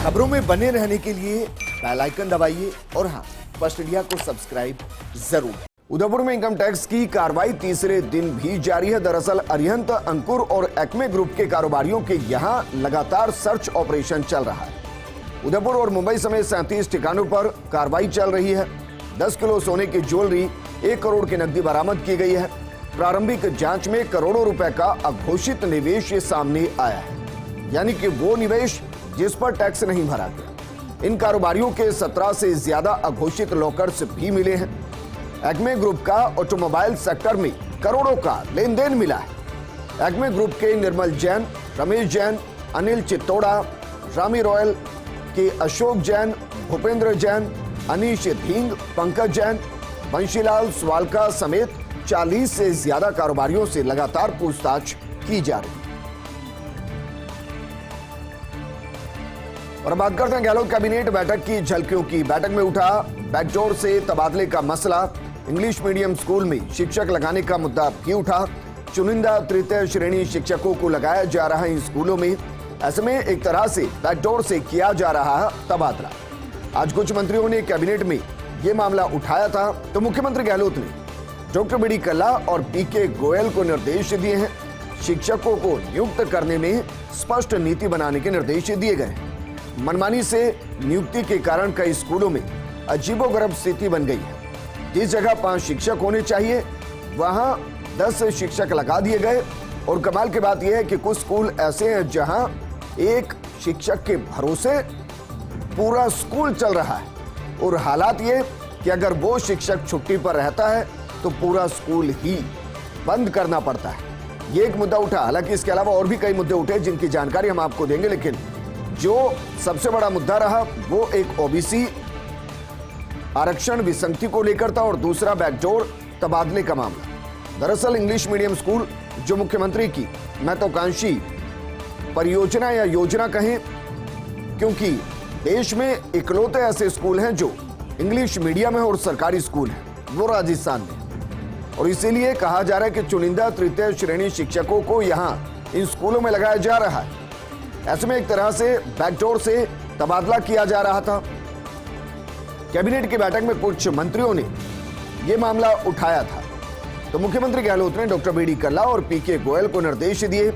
खबरों में बने रहने के लिए बेल आइकन दबाइए और हाँ, फर्स्ट इंडिया को सब्सक्राइब जरूर। उदयपुर में इनकम टैक्स की कार्रवाई तीसरे दिन भी जारी है। दरअसल अरिहंत, अंकुर और एक्मे ग्रुप के कारोबारियों के यहां लगातार सर्च ऑपरेशन चल रहा है। उदयपुर और मुंबई समेत 37 ठिकानों पर कार्रवाई चल रही है। 10 किलो सोने की ज्वेलरी, 1 करोड़ की नकदी बरामद की गई है। प्रारंभिक जांच में करोड़ों रुपए का अघोषित निवेश सामने आया है, यानी कि वो निवेश जिस पर टैक्स नहीं भरा गया। इन कारोबारियों के 17 से ज्यादा अघोषित लॉकर्स भी मिले हैं। एक्मे ग्रुप का ऑटोमोबाइल सेक्टर में करोड़ों का लेन देन मिला है। एक्मे ग्रुप के निर्मल जैन, रमेश जैन, अनिल चित्तौड़ा, रामी रॉयल के अशोक जैन, भूपेंद्र जैन, अनीश धींग, पंकज जैन, बंशीलाल स्वालका समेत 40 से ज्यादा कारोबारियों से लगातार पूछताछ की जा रही है। और बात करते हैं गहलोत कैबिनेट बैठक की झलकियों की। बैठक में उठा बैकडोर से तबादले का मसला। इंग्लिश मीडियम स्कूल में शिक्षक लगाने का मुद्दा भी उठा। चुनिंदा तृतीय श्रेणी शिक्षकों को लगाया जा रहा है इन स्कूलों में। ऐसे में एक तरह से बैकडोर से किया जा रहा है तबादला। आज कुछ मंत्रियों ने कैबिनेट में यह मामला उठाया था, तो मुख्यमंत्री गहलोत ने डॉक्टर बी डी कल्ला और पीके गोयल को निर्देश दिए हैं। शिक्षकों को नियुक्त करने में स्पष्ट नीति बनाने के निर्देश दिए गए हैं। मनमानी से नियुक्ति के कारण कई स्कूलों में अजीबोगरीब स्थिति बन गई है। जिस जगह 5 शिक्षक होने चाहिए वहां 10 शिक्षक लगा दिए गए। और कमाल की बात यह है कि कुछ स्कूल ऐसे हैं जहां एक शिक्षक के भरोसे पूरा स्कूल चल रहा है। और हालात ये कि अगर वो शिक्षक छुट्टी पर रहता है तो पूरा स्कूल ही बंद करना पड़ता है। ये एक मुद्दा उठा। हालांकि इसके अलावा और भी कई मुद्दे उठे जिनकी जानकारी हम आपको देंगे, लेकिन जो सबसे बड़ा मुद्दा रहा वो एक ओबीसी आरक्षण विसंगति को लेकर था और दूसरा बैकडोर तबादले का मामला। दरअसल इंग्लिश मीडियम स्कूल जो मुख्यमंत्री की महत्वाकांक्षी परियोजना या योजना कहें, क्योंकि देश में इकलौते ऐसे स्कूल हैं जो इंग्लिश मीडियम है और सरकारी स्कूल है, वो राजस्थान में। और इसीलिए कहा जा रहा है कि चुनिंदा तृतीय श्रेणी शिक्षकों को यहां इन स्कूलों में लगाया जा रहा है। ऐसे में एक तरह से बैकडोर से तबादला किया जा रहा था। कैबिनेट की बैठक में कुछ मंत्रियों ने यह मामला उठाया था, तो मुख्यमंत्री गहलोत ने डॉक्टर बी डी कल्ला और पीके गोयल को निर्देश दिए।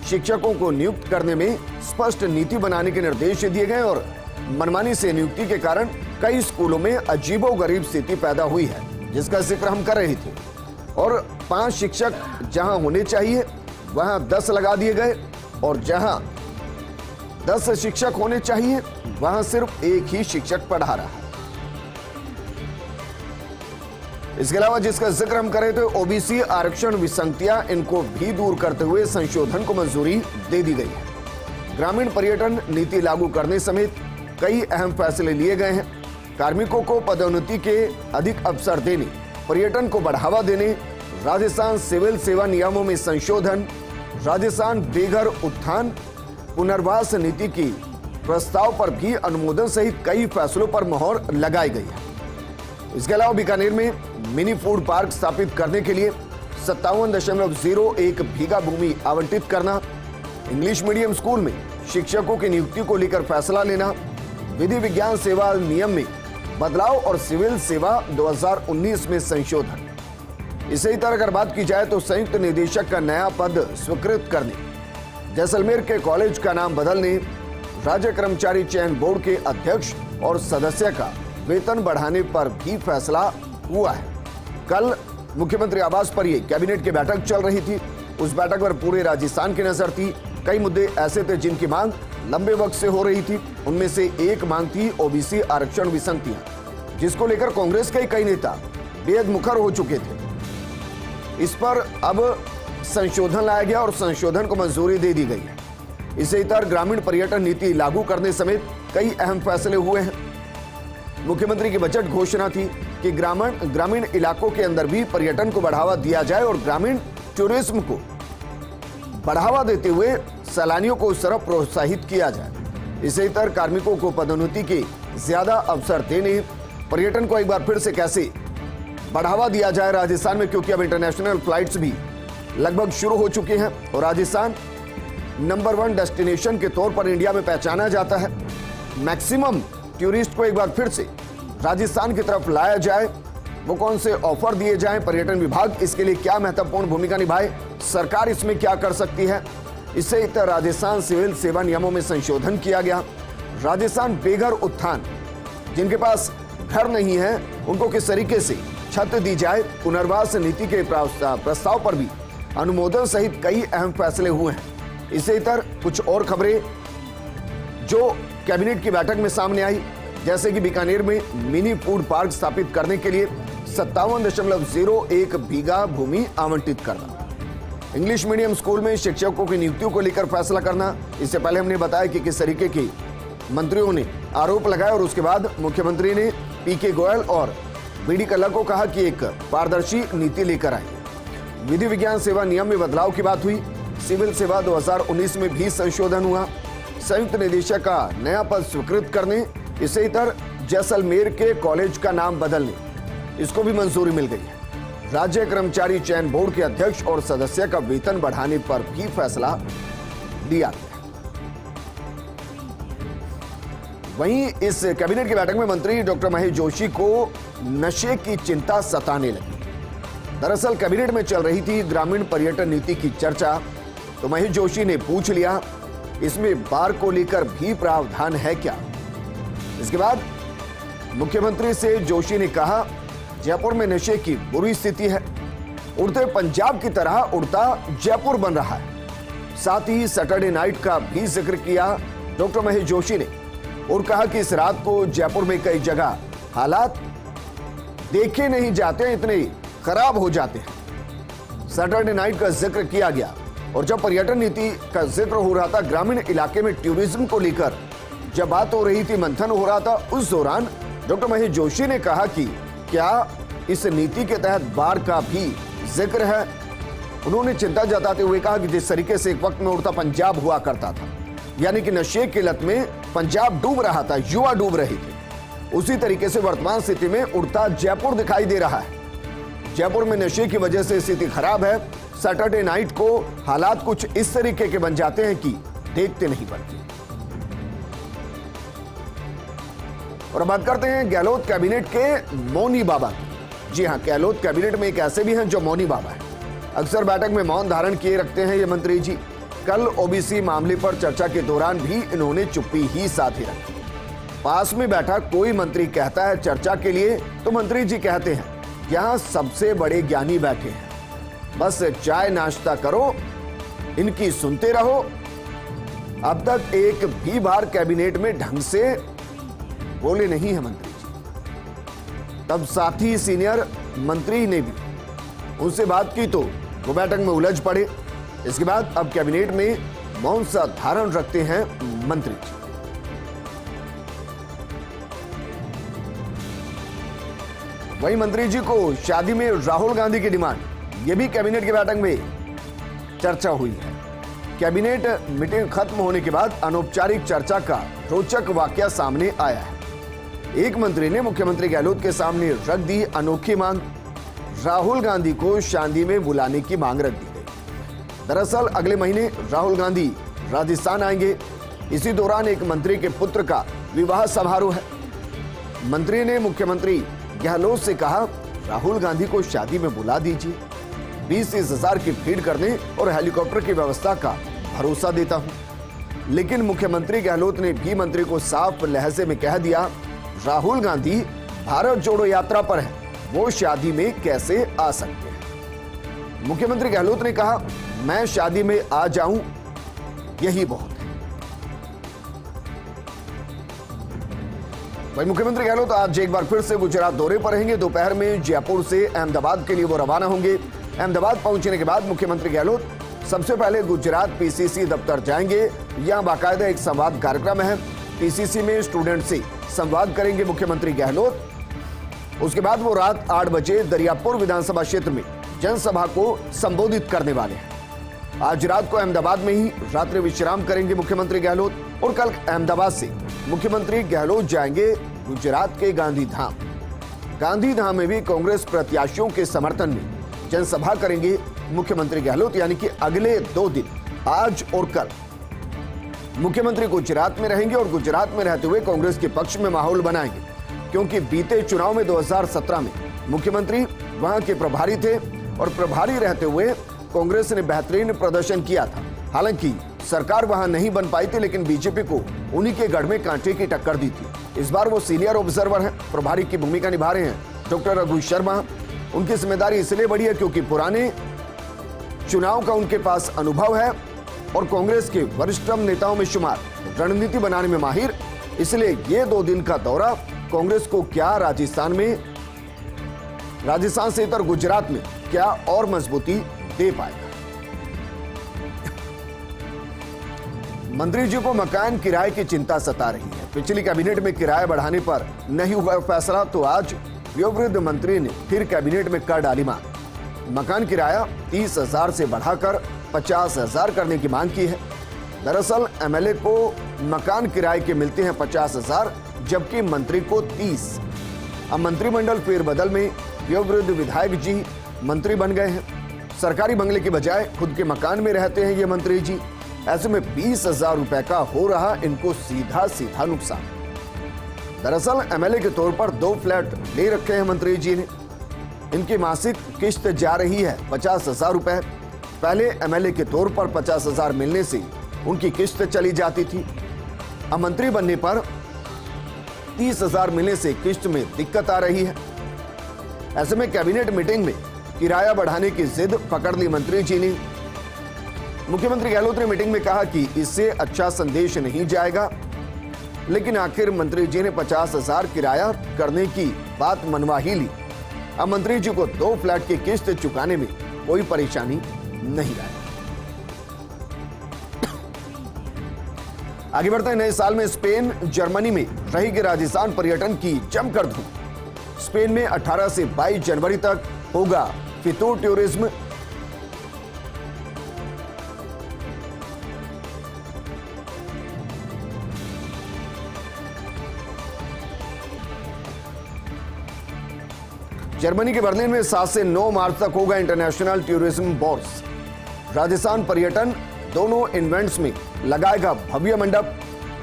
शिक्षकों को नियुक्त करने में स्पष्ट नीति बनाने के निर्देश दिए गए और मनमानी से नियुक्ति के कारण कई स्कूलों में अजीबोगरीब स्थिति पैदा हुई है, जिसका जिक्र हम कर रहे थे। और 5 शिक्षक जहां होने चाहिए वहां 10 लगा दिए गए और जहां 10 शिक्षक होने चाहिए वहां सिर्फ एक ही शिक्षक पढ़ा रहा है। इसके अलावा जिसका जिक्र हम करें तो ओबीसी आरक्षण विसंगतियां, इनको भी दूर करते हुए संशोधन को मंजूरी दे दी गई है। ग्रामीण पर्यटन नीति लागू करने समेत कई अहम फैसले लिए गए हैं। कार्मिकों को पदोन्नति के अधिक अवसर देने, पर्यटन को बढ़ावा देने, राजस्थान सिविल सेवा नियमों में संशोधन, राजस्थान बेघर उत्थान पुनर्वास नीति की प्रस्ताव पर भी अनुमोदन सहित कई फैसलों पर मोहर लगाई गई है। इसके अलावा बीकानेर में मिनी फूड पार्क स्थापित करने के लिए 57.01 बीघा भूमि आवंटित करना, इंग्लिश मीडियम स्कूल में शिक्षकों की नियुक्ति को लेकर फैसला लेना, विधि विज्ञान सेवा नियम में बदलाव और सिविल सेवा 2019 में संशोधन। इसी तरह अगर बात की जाए तो संयुक्त निदेशक का नया पद स्वीकृत करने, जैसलमेर के कॉलेज का नाम बदलने, राज्य कर्मचारी चयन बोर्ड के अध्यक्ष और सदस्य का वेतन बढ़ाने पर भी फैसला हुआ है। कल मुख्यमंत्री आवास पर यह कैबिनेट की बैठक चल रही थी। उस बैठक पर पूरे राजस्थान की नजर थी। कई मुद्दे ऐसे थे जिनकी मांग लंबे वक्त से हो रही थी। उनमें से एक मांग थी ओबीसी आरक्षण विसंगतियां, जिसको लेकर कांग्रेस के कई नेता बेहद मुखर हो चुके थे। इस पर अब संशोधन लाया गया और संशोधन को मंजूरी दे दी गई है। इसी तरह ग्रामीण पर्यटन नीति लागू करने समेत कई अहम फैसले हुए हैं। मुख्यमंत्री की बजट घोषणा थी कि ग्रामीण इलाकों के अंदर भी पर्यटन को बढ़ावा दिया जाए और ग्रामीण टूरिज्म को बढ़ावा देते हुए सैलानियों को उस तरफ प्रोत्साहित किया जाए। इसी तरह कार्मिकों को पदोन्नति के ज्यादा अवसर देने, पर्यटन को एक बार फिर से कैसे बढ़ावा दिया जाए राजस्थान में, क्योंकि अब इंटरनेशनल फ्लाइट्स भी लगभग शुरू हो चुके हैं और राजस्थान नंबर 1 डेस्टिनेशन के तौर पर इंडिया में पहचाना जाता है। मैक्सिमम टूरिस्ट को एक बार फिर से राजस्थान की तरफ लाया जाए, वो कौन से ऑफर दिए जाएं, पर्यटन विभाग इसके लिए क्या महत्वपूर्ण भूमिका निभाए, सरकार इसमें क्या कर सकती है। इससे इतर राजस्थान सिविल सेवा नियमों में संशोधन किया गया। राजस्थान बेघर उत्थान, जिनके पास घर नहीं है उनको किस तरीके से छत दी जाए, पुनर्वास नीति के प्रस्ताव पर भी अनुमोदन सहित कई अहम फैसले हुए हैं। इससे इतर कुछ और खबरें जो कैबिनेट की बैठक में सामने आई, जैसे कि बीकानेर में मिनी फूड पार्क स्थापित करने के लिए 57.01 बीघा भूमि आवंटित करना, इंग्लिश मीडियम स्कूल में शिक्षकों की नियुक्तियों को लेकर फैसला करना। इससे पहले हमने बताया कि किस तरीके के मंत्रियों ने आरोप लगाए और उसके बाद मुख्यमंत्री ने पीके गोयल और बीडी कल्ला को कहा कि एक पारदर्शी नीति लेकर आए। विधि विज्ञान सेवा नियम में बदलाव की बात हुई। सिविल सेवा 2019 में भी संशोधन हुआ। संयुक्त निदेशक का नया पद स्वीकृत करने, इससे इतर जैसलमेर के कॉलेज का नाम बदलने, इसको भी मंजूरी मिल गई है। राज्य कर्मचारी चयन बोर्ड के अध्यक्ष और सदस्य का वेतन बढ़ाने पर भी फैसला लिया गया। वहीं इस कैबिनेट की बैठक में मंत्री डॉक्टर महेश जोशी को नशे की चिंता सताने लगी। दरअसल कैबिनेट में चल रही थी ग्रामीण पर्यटन नीति की चर्चा, तो महेश जोशी ने पूछ लिया, इसमें बार को लेकर भी प्रावधान है क्या। इसके बाद मुख्यमंत्री से जोशी ने कहा, जयपुर में नशे की बुरी स्थिति है, उड़ते पंजाब की तरह उड़ता जयपुर बन रहा है। साथ ही सैटरडे नाइट का भी जिक्र किया डॉक्टर महेश जोशी ने और कहा कि इस रात को जयपुर में कई जगह हालात देखे नहीं जाते, इतने खराब हो जाते हैं। सैटरडे नाइट का जिक्र किया गया और जब पर्यटन नीति का जिक्र हो रहा था, ग्रामीण इलाके में टूरिज्म को लेकर जब बात हो रही थी, मंथन हो रहा था, उस दौरान डॉक्टर महेश जोशी ने कहा कि क्या इस नीति के तहत बार का भी जिक्र है। उन्होंने चिंता जताते हुए कहा कि जिस तरीके से एक वक्त में उड़ता पंजाब हुआ करता था, यानी कि नशे की लत में पंजाब डूब रहा था, युवा डूब रहे थे, उसी तरीके से वर्तमान स्थिति में उड़ता जयपुर दिखाई दे रहा है। जयपुर में नशे की वजह से स्थिति खराब है। सैटरडे नाइट को हालात कुछ इस तरीके के बन जाते हैं कि देखते नहीं बनते। और बात करते हैं गहलोत कैबिनेट के मौनी बाबा की। जी हां, गहलोत कैबिनेट में एक ऐसे भी हैं जो मौनी बाबा हैं। अक्सर बैठक में मौन धारण किए रखते हैं ये मंत्री जी। कल ओबीसी मामले पर चर्चा के दौरान भी इन्होंने चुप्पी ही साधी रखी। पास में बैठा कोई मंत्री कहता है चर्चा के लिए, तो मंत्री जी कहते हैं यहां सबसे बड़े ज्ञानी बैठे हैं, बस चाय नाश्ता करो, इनकी सुनते रहो। अब तक एक भी बार कैबिनेट में ढंग से बोले नहीं है मंत्री जी। तब साथी सीनियर मंत्री ने भी उनसे बात की तो वो बैठक में उलझ पड़े। इसके बाद अब कैबिनेट में मौन सा धारण रखते हैं मंत्री जी। वहीं मंत्री जी को शादी में राहुल गांधी की डिमांड, यह भी कैबिनेट की बैठक में चर्चा हुई है। कैबिनेट मीटिंग खत्म होने के बाद अनौपचारिक चर्चा का रोचक वाकया सामने आया है। एक मंत्री ने मुख्यमंत्री गहलोत के सामने रख दी अनोखी मांग, राहुल गांधी को शादी में बुलाने की मांग रख दी गई। दरअसल अगले महीने राहुल गांधी राजस्थान आएंगे। इसी दौरान एक मंत्री के पुत्र का विवाह समारोह है। मंत्री ने मुख्यमंत्री गहलोत से कहा, राहुल गांधी को शादी में बुला दीजिए, 20-30 हजार की भीड़ करने और हेलीकॉप्टर की व्यवस्था का भरोसा देता हूं। लेकिन मुख्यमंत्री गहलोत ने भी मंत्री को साफ लहजे में कह दिया, राहुल गांधी भारत जोड़ो यात्रा पर है, वो शादी में कैसे आ सकते हैं। मुख्यमंत्री गहलोत ने कहा, मैं शादी में आ जाऊं यही बहुत है। वहीं मुख्यमंत्री गहलोत आज एक बार फिर से गुजरात दौरे पर रहेंगे। दोपहर में जयपुर से अहमदाबाद के लिए वो रवाना होंगे। अहमदाबाद पहुंचने के बाद मुख्यमंत्री गहलोत सबसे पहले गुजरात पीसीसी दफ्तर जाएंगे। यहां बाकायदा एक संवाद कार्यक्रम है। पीसीसी में स्टूडेंट से संवाद करेंगे मुख्यमंत्री गहलोत। उसके बाद वो रात 8 बजे दरियापुर विधानसभा क्षेत्र में जनसभा को संबोधित करने वाले हैं। आज रात को अहमदाबाद में ही रात्रि विश्राम करेंगे मुख्यमंत्री गहलोत और कल अहमदाबाद से मुख्यमंत्री गहलोत जाएंगे गुजरात के गांधी धाम। गांधी धाम में भी कांग्रेस प्रत्याशियों के समर्थन में जनसभा करेंगे मुख्यमंत्री गहलोत, यानी कि अगले 2 दिन आज और कल। मुख्यमंत्री गुजरात में रहेंगे और गुजरात में रहते हुए कांग्रेस के पक्ष में माहौल बनाएंगे, क्योंकि बीते चुनाव में 2017 में मुख्यमंत्री वहां के प्रभारी थे और प्रभारी रहते हुए कांग्रेस ने बेहतरीन प्रदर्शन किया था। हालांकि सरकार वहां नहीं बन पाई थी, लेकिन बीजेपी को उन्हीं के गढ़ में कांटे की टक्कर दी थी। इस बार वो सीनियर ऑब्जर्वर हैं, प्रभारी की भूमिका निभा रहे हैं डॉक्टर रघु शर्मा। उनकी जिम्मेदारी इसलिए बढ़ी है क्योंकि पुराने चुनाव का उनके पास अनुभव है और कांग्रेस के वरिष्ठतम नेताओं में शुमार, रणनीति बनाने में माहिर। इसलिए ये 2 दिन का दौरा कांग्रेस को क्या राजस्थान से इतर गुजरात में क्या और मजबूती दे पाएगा। मंत्री जी को मकान किराए की चिंता सता रही है। पिछली कैबिनेट में किराया बढ़ाने पर नहीं हुआ फैसला, तो आज वयोवृद्ध मंत्री ने फिर कैबिनेट में कर डाली मांग। मकान किराया 30,000 से बढ़ाकर 50,000 करने की मांग की है। दरअसल एमएलए को मकान किराए के मिलते हैं 50,000, जबकि मंत्री को 30। अब मंत्रिमंडल फेरबदल में वयोवृद्ध विधायक जी मंत्री बन गए हैं। सरकारी बंगले की बजाय खुद के मकान में रहते हैं ये मंत्री जी। ऐसे में 20,000 रुपए का हो रहा इनको सीधा सीधा नुकसान। दरअसल एमएलए के तौर पर 2 फ्लैट ले रखे हैं मंत्री जी ने। इनकी मासिक किस्त जा रही है 50,000 रुपए। पहले एमएलए के तौर पर 50,000 मिलने से उनकी किस्त चली जाती थी। अब मंत्री बनने पर 30,000 मिलने से किस्त में दिक्कत आ रही है। ऐसे में कैबिनेट मीटिंग में किराया बढ़ाने की जिद पकड़ ली मंत्री जी ने। मुख्यमंत्री गहलोत ने मीटिंग में कहा कि इससे अच्छा संदेश नहीं जाएगा, लेकिन आखिर मंत्री जी ने 50,000 किराया करने की बात मनवा ही ली। अब मंत्री जी को 2 फ्लैट की किस्त चुकाने में कोई परेशानी नहीं आई। आगे बढ़ते हैं। नए साल में स्पेन, जर्मनी में रहेगी राजस्थान पर्यटन की जमकर धूम। स्पेन में 18 से 22 जनवरी तक होगा फितूर टूरिज्म। जर्मनी के बर्लिन में 7 से 9 मार्च तक होगा इंटरनेशनल टूरिज्म बोर्स। राजस्थान पर्यटन दोनों इवेंट्स में लगाएगा भव्य मंडप।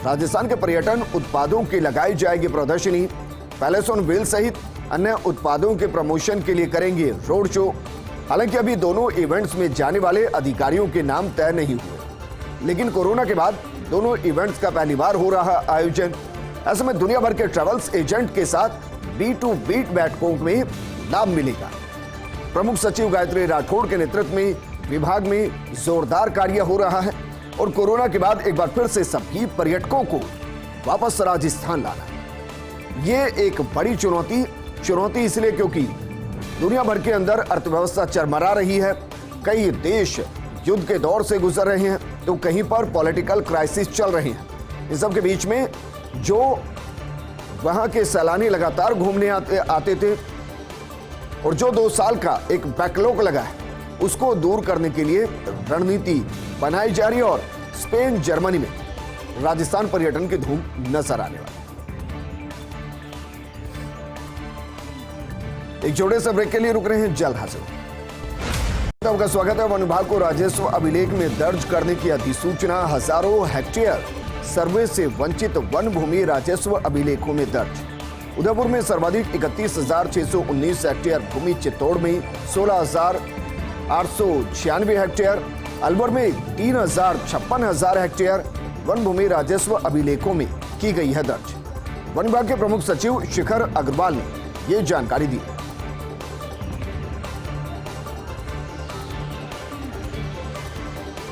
राजस्थान के पर्यटन उत्पादों की लगाई जाएगी प्रदर्शनी। पैलेस ऑन व्हील सहित अन्य उत्पादों के प्रमोशन के लिए करेंगे रोड शो। हालांकि अभी दोनों इवेंट्स में जाने वाले अधिकारियों के नाम तय नहीं हुए, लेकिन कोरोना के बाद दोनों इवेंट्स का पहली बार हो रहा आयोजन। ऐसे में दुनिया भर के ट्रैवल्स एजेंट के साथ B2B बैठकों में लाभ मिलेगा। प्रमुख सचिव गायत्री राठौड़ के नेतृत्व में विभाग में जोरदार कार्य हो रहा है और कोरोना के बाद एक बार फिर से सभी पर्यटकों को वापस राजस्थान लाना, ये एक बड़ी चुनौती इसलिए क्योंकि दुनिया भर के अंदर अर्थव्यवस्था चरमरा रही है। कई देश युद्ध के दौर से गुजर रहे हैं, तो कहीं पर पॉलिटिकल क्राइसिस चल रहे हैं। इन सब के बीच में जो वहां के सैलानी लगातार घूमने आते थे और जो 2 साल का एक बैकलॉग लगा है, उसको दूर करने के लिए रणनीति बनाई जा रही है और स्पेन, जर्मनी में राजस्थान पर्यटन की धूम नजर आने वाली। एक छोटे से ब्रेक के लिए रुक रहे हैं, जल्द हाजिर होंगे। आपका स्वागत है। वन विभाग को राजस्व अभिलेख में दर्ज करने की अधिसूचना। हजारों हेक्टेयर सर्वे से वंचित वन भूमि राजस्व अभिलेखों में दर्ज। उदयपुर में सर्वाधिक 31,619 हेक्टेयर भूमि, चित्तौड़ में 16,896 हेक्टेयर, अलवर में 3,56,000 हेक्टेयर वन भूमि राजस्व अभिलेखों में की गई है दर्ज। वन विभाग के प्रमुख सचिव शिखर अग्रवाल ने यह जानकारी दी।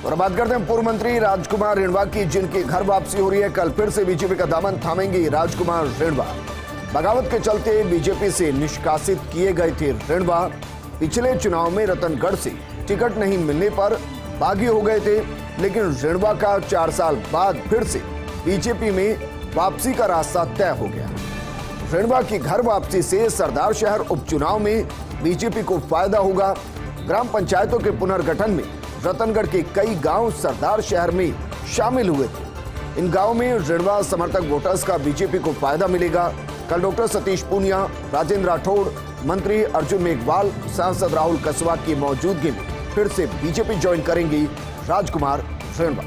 और बात करते हैं पूर्व मंत्री राजकुमार रिणवा की, जिनकी घर वापसी हो रही है। कल फिर से बीजेपी का दामन थामेंगे राजकुमार रिणवा। बगावत के चलते बीजेपी से निष्कासित किए गए थे रिणवा। पिछले चुनाव में रतनगढ़ से टिकट नहीं मिलने पर बागी हो गए थे, लेकिन रिणवा का 4 साल बाद फिर से बीजेपी में वापसी का रास्ता तय हो गया। रिणवा की घर वापसी से सरदार शहर उपचुनाव में बीजेपी को फायदा होगा। ग्राम पंचायतों के पुनर्गठन में रतनगढ़ के कई गांव सरदार शहर में शामिल हुए थे। इन गांवों में रिणवा समर्थक वोटर्स का बीजेपी को फायदा मिलेगा। कल डॉक्टर सतीश पूनिया, राजेंद्र राठौड़, मंत्री अर्जुन मेघवाल, सांसद राहुल कसवा की मौजूदगी में फिर से बीजेपी ज्वाइन करेंगी राजकुमार रिणवा।